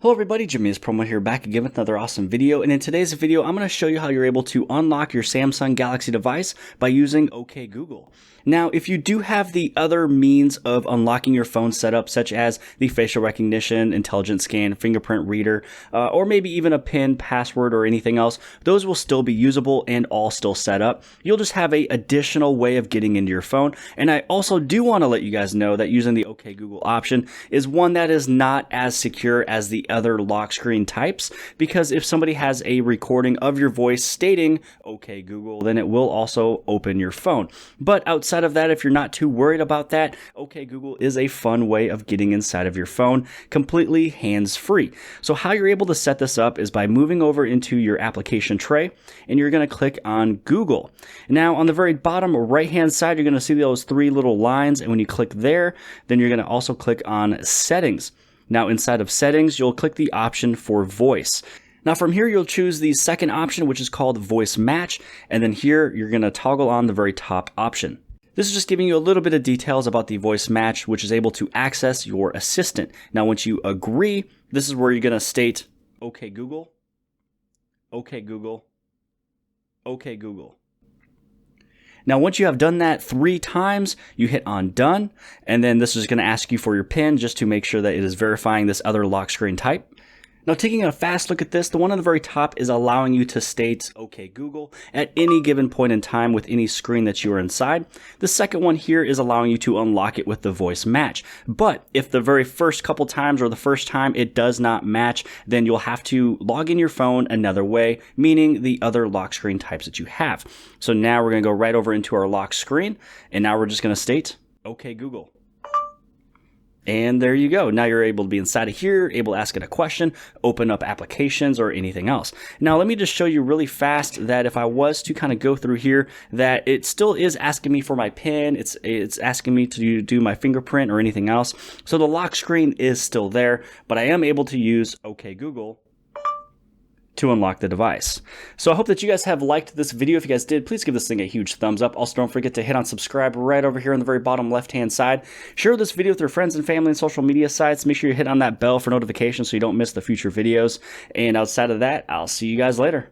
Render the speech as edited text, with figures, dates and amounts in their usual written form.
Hello everybody, jimmyispromo here, back again with another awesome video, and in today's video I'm going to show you how you're able to unlock your Samsung Galaxy device by using OK Google. Now, if you do have the other means of unlocking your phone setup, such as the facial recognition, intelligent scan, fingerprint reader, or maybe even a PIN, password, or anything else, those will still be usable and all still set up. You'll just have an additional way of getting into your phone, and I also do want to let you guys know that using the OK Google option is one that is not as secure as the other lock screen types, because if somebody has a recording of your voice stating OK Google, then it will also open your phone. But outside of that, if you're not too worried about that, OK Google is a fun way of getting inside of your phone completely hands-free. So how you're able to set this up is by moving over into your application tray, and you're going to click on Google. Now on the very bottom right hand side, you're going to see those three little lines, and when you click there, then you're going to also click on Settings. Now inside of Settings, you'll click the option for Voice. Now from here, you'll choose the second option, which is called Voice Match, and then here you're going to toggle on the very top option. This is just giving you a little bit of details about the voice match, which is able to access your assistant. Now once you agree, this is where you're going to state, OK Google, OK Google, OK Google. Now, once you have done that 3 times, you hit on done, and then this is going to ask you for your PIN just to make sure that it is verifying this other lock screen type. Now, taking a fast look at this, the one on the very top is allowing you to state OK Google at any given point in time with any screen that you are inside. The second one here is allowing you to unlock it with the voice match. But if the very first couple times or the first time it does not match, then you'll have to log in your phone another way, meaning the other lock screen types that you have. So now we're going to go right over into our lock screen, and now we're just going to state OK Google. And there you go. Now you're able to be inside of here, able to ask it a question, open up applications or anything else. Now let me just show you really fast that if I was to kind of go through here, that it still is asking me for my PIN. It's asking me to do my fingerprint or anything else. So the lock screen is still there, but I am able to use OK Google to unlock the device. So I hope that you guys have liked this video. If you guys did, please give this thing a huge thumbs up. Also, don't forget to hit on subscribe right over here on the very bottom left-hand side. Share this video with your friends and family and social media sites. Make sure you hit on that bell for notifications so you don't miss the future videos. And outside of that, I'll see you guys later.